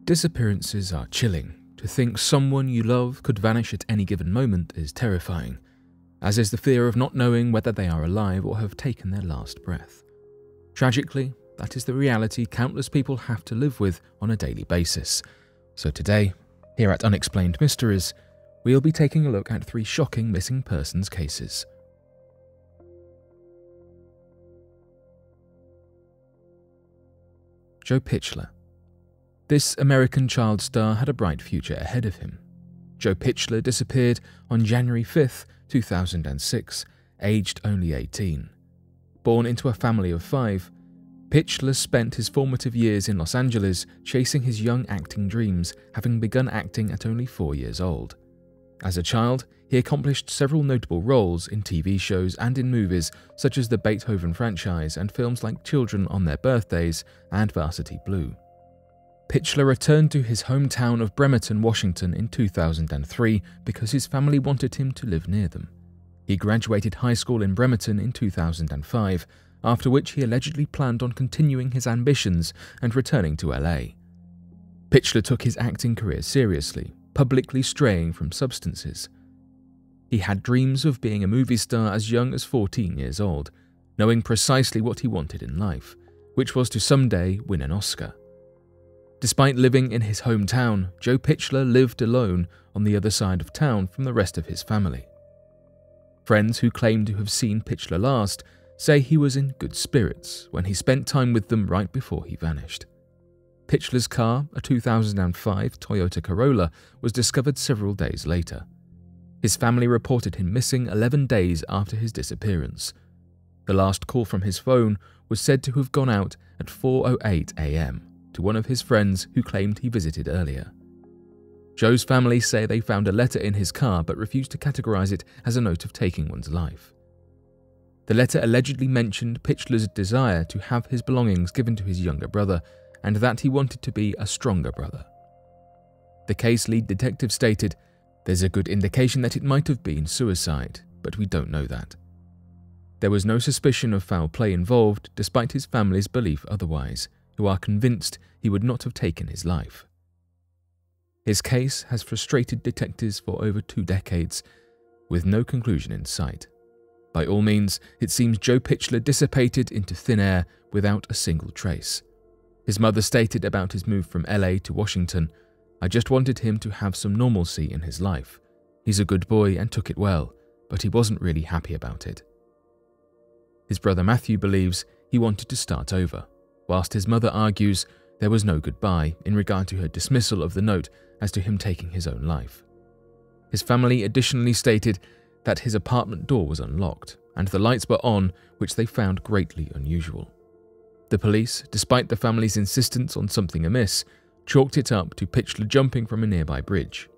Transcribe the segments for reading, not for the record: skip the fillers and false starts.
Disappearances are chilling. To think someone you love could vanish at any given moment is terrifying, as is the fear of not knowing whether they are alive or have taken their last breath. Tragically, that is the reality countless people have to live with on a daily basis. So today, here at Unexplained Mysteries, we'll be taking a look at 3 shocking missing persons cases. Joe Pitchler. This American child star had a bright future ahead of him. Joe Pitchler disappeared on January 5, 2006, aged only 18. Born into a family of 5, Pitchler spent his formative years in Los Angeles chasing his young acting dreams, having begun acting at only 4 years old. As a child, he accomplished several notable roles in TV shows and in movies such as the Beethoven franchise and films like Children on Their Birthdays and Varsity Blue. Pitchler returned to his hometown of Bremerton, Washington in 2003 because his family wanted him to live near them. He graduated high school in Bremerton in 2005, after which he allegedly planned on continuing his ambitions and returning to LA. Pitchler took his acting career seriously, publicly straying from substances. He had dreams of being a movie star as young as 14 years old, knowing precisely what he wanted in life, which was to someday win an Oscar. Despite living in his hometown, Joe Pitchler lived alone on the other side of town from the rest of his family. Friends who claim to have seen Pitchler last say he was in good spirits when he spent time with them right before he vanished. Pitchler's car, a 2005 Toyota Corolla, was discovered several days later. His family reported him missing 11 days after his disappearance. The last call from his phone was said to have gone out at 4:08 a.m. to one of his friends who claimed he visited earlier. Joe's family say they found a letter in his car but refused to categorize it as a note of taking one's life. The letter allegedly mentioned Pitchler's desire to have his belongings given to his younger brother and that he wanted to be a stronger brother. The case lead detective stated, "There's a good indication that it might have been suicide, but we don't know that." There was no suspicion of foul play involved despite his family's belief otherwise, who are convinced he would not have taken his life. His case has frustrated detectives for over 2 decades, with no conclusion in sight. By all means, it seems Joe Pitchler dissipated into thin air without a single trace. His mother stated about his move from LA to Washington, "I just wanted him to have some normalcy in his life. He's a good boy and took it well, but he wasn't really happy about it." His brother Matthew believes he wanted to start over, whilst his mother argues there was no goodbye in regard to her dismissal of the note as to him taking his own life. His family additionally stated that his apartment door was unlocked and the lights were on, which they found greatly unusual. The police, despite the family's insistence on something amiss, chalked it up to Pitchler jumping from a nearby bridge.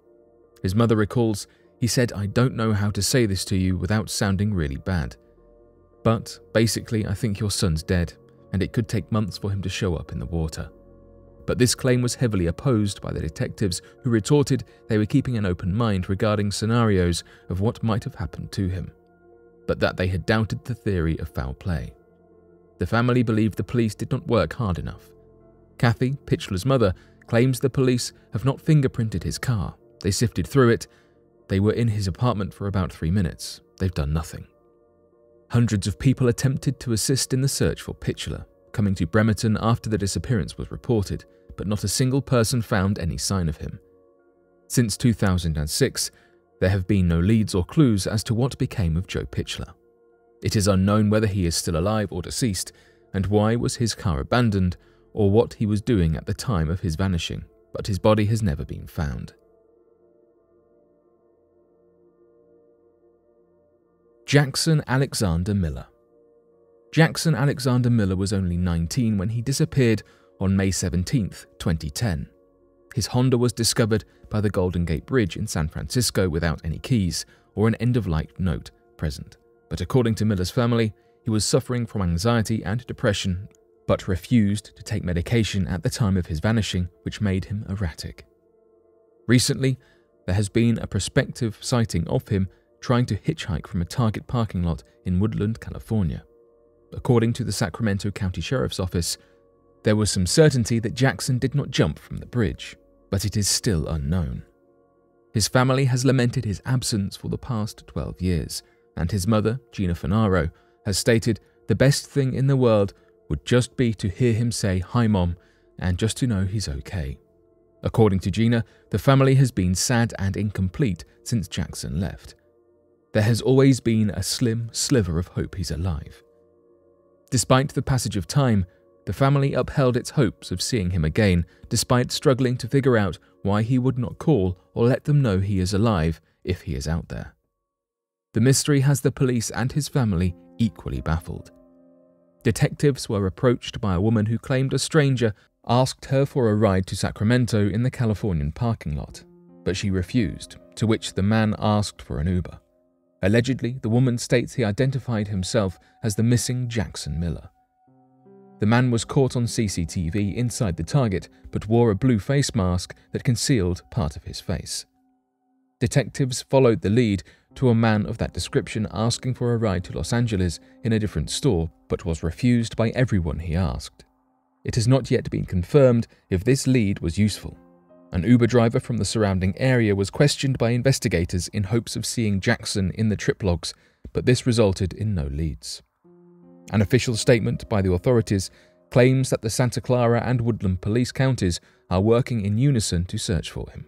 His mother recalls, "He said, 'I don't know how to say this to you without sounding really bad. But basically, I think your son's dead, and it could take months for him to show up in the water.' But this claim was heavily opposed by the detectives who retorted they were keeping an open mind regarding scenarios of what might have happened to him, but that they had doubted the theory of foul play. The family believed the police did not work hard enough. Kathy, Pitchler's mother, claims the police have not fingerprinted his car. They sifted through it. They were in his apartment for about 3 minutes. They've done nothing. Hundreds of people attempted to assist in the search for Pitchler, coming to Bremerton after the disappearance was reported, but not a single person found any sign of him. Since 2006, there have been no leads or clues as to what became of Joe Pitchler. It is unknown whether he is still alive or deceased, and why was his car abandoned, or what he was doing at the time of his vanishing, but his body has never been found. Jackson Alexander Miller. Jackson Alexander Miller was only 19 when he disappeared on May 17, 2010. His Honda was discovered by the Golden Gate Bridge in San Francisco without any keys or an end-of-life note present. But according to Miller's family, he was suffering from anxiety and depression, but refused to take medication at the time of his vanishing, which made him erratic. Recently, there has been a prospective sighting of him trying to hitchhike from a Target parking lot in Woodland, California. According to the Sacramento County Sheriff's Office, there was some certainty that Jackson did not jump from the bridge. but it is still unknown. His family has lamented his absence for the past 12 years, and his mother, Gina Fanaro, has stated the best thing in the world would just be to hear him say, "Hi Mom," and just to know he's okay. According to Gina, the family has been sad and incomplete since Jackson left. There has always been a slim sliver of hope he's alive. Despite the passage of time, the family upheld its hopes of seeing him again, despite struggling to figure out why he would not call or let them know he is alive if he is out there. The mystery has the police and his family equally baffled. Detectives were approached by a woman who claimed a stranger asked her for a ride to Sacramento in the Californian parking lot, but she refused, to which the man asked for an Uber. Allegedly, the woman states he identified himself as the missing Jackson Miller. The man was caught on CCTV inside the Target, but wore a blue face mask that concealed part of his face. Detectives followed the lead to a man of that description asking for a ride to Los Angeles in a different store, but was refused by everyone he asked. It has not yet been confirmed if this lead was useful. An Uber driver from the surrounding area was questioned by investigators in hopes of seeing Jackson in the trip logs, but this resulted in no leads. An official statement by the authorities claims that the Santa Clara and Woodland police counties are working in unison to search for him.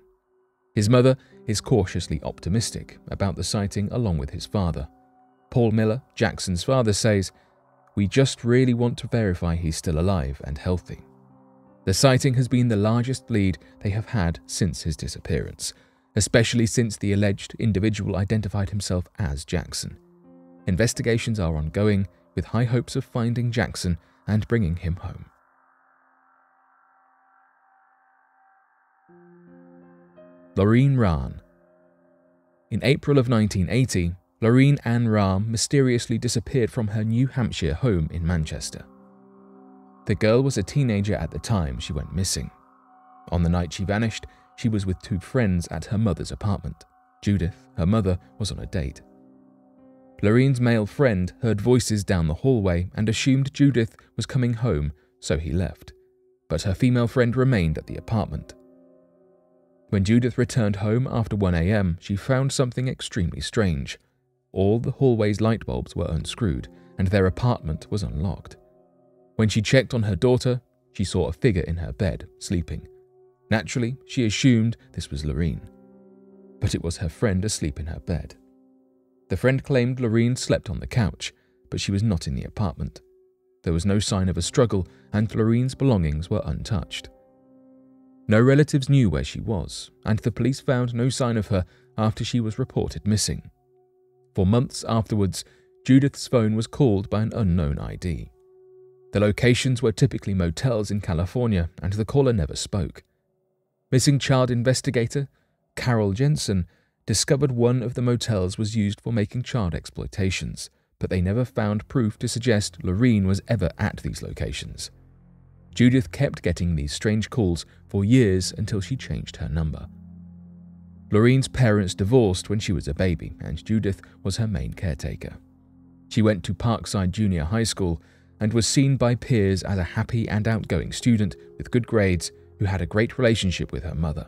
His mother is cautiously optimistic about the sighting along with his father. Paul Miller, Jackson's father, says, "We just really want to verify he's still alive and healthy." The sighting has been the largest lead they have had since his disappearance, especially since the alleged individual identified himself as Jackson. Investigations are ongoing, with high hopes of finding Jackson and bringing him home. Laureen Ren. In April of 1980, Laureen Ann Ren mysteriously disappeared from her New Hampshire home in Manchester. The girl was a teenager at the time she went missing. On the night she vanished, she was with two friends at her mother's apartment. Judith, her mother, was on a date. Laureen's male friend heard voices down the hallway and assumed Judith was coming home, so he left. But her female friend remained at the apartment. When Judith returned home after 1 a.m., she found something extremely strange. All the hallway's light bulbs were unscrewed, and their apartment was unlocked. When she checked on her daughter, she saw a figure in her bed, sleeping. Naturally, she assumed this was Laureen. But it was her friend asleep in her bed. The friend claimed Laureen slept on the couch, but she was not in the apartment. There was no sign of a struggle, and Laureen's belongings were untouched. No relatives knew where she was, and the police found no sign of her after she was reported missing. For months afterwards, Judith's phone was called by an unknown ID. The locations were typically motels in California, and the caller never spoke. Missing child investigator Carol Jensen discovered one of the motels was used for making child exploitations, but they never found proof to suggest Laureen was ever at these locations. Judith kept getting these strange calls for years until she changed her number. Laureen's parents divorced when she was a baby, and Judith was her main caretaker. She went to Parkside Junior High School and was seen by peers as a happy and outgoing student with good grades who had a great relationship with her mother.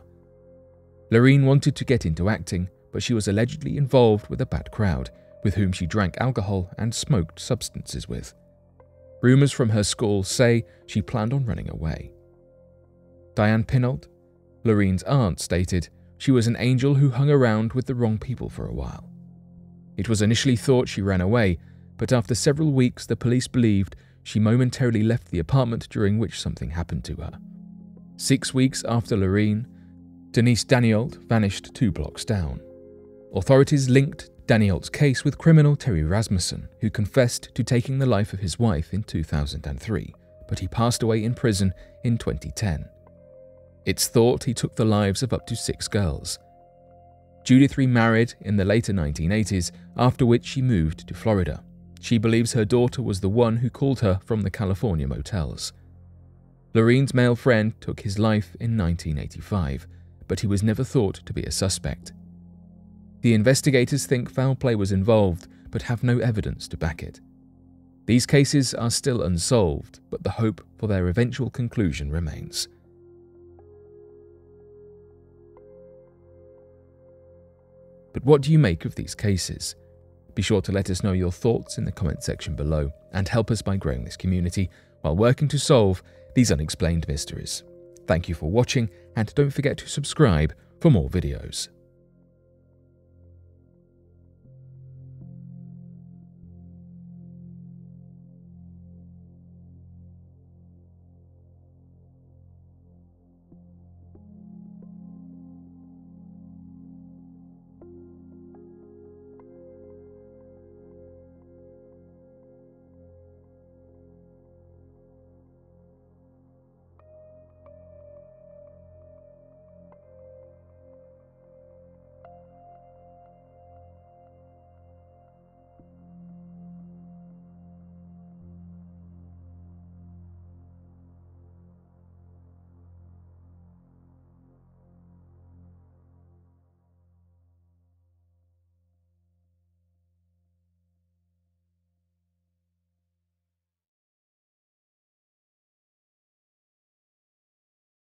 Laureen wanted to get into acting, but she was allegedly involved with a bad crowd, with whom she drank alcohol and smoked substances with. Rumours from her school say she planned on running away. Diane Pinault, Laureen's aunt, stated she was an angel who hung around with the wrong people for a while. It was initially thought she ran away, but after several weeks the police believed she momentarily left the apartment during which something happened to her. 6 weeks after Laureen, Denise Daniault vanished 2 blocks down. Authorities linked Daniault's case with criminal Terry Rasmussen, who confessed to taking the life of his wife in 2003, but he passed away in prison in 2010. It's thought he took the lives of up to 6 girls. Judith remarried in the later 1980s, after which she moved to Florida. She believes her daughter was the one who called her from the California motels. Laureen's male friend took his life in 1985, but he was never thought to be a suspect. The investigators think foul play was involved, but have no evidence to back it. These cases are still unsolved, but the hope for their eventual conclusion remains. But what do you make of these cases? Be sure to let us know your thoughts in the comment section below and help us by growing this community while working to solve these unexplained mysteries. Thank you for watching, and don't forget to subscribe for more videos.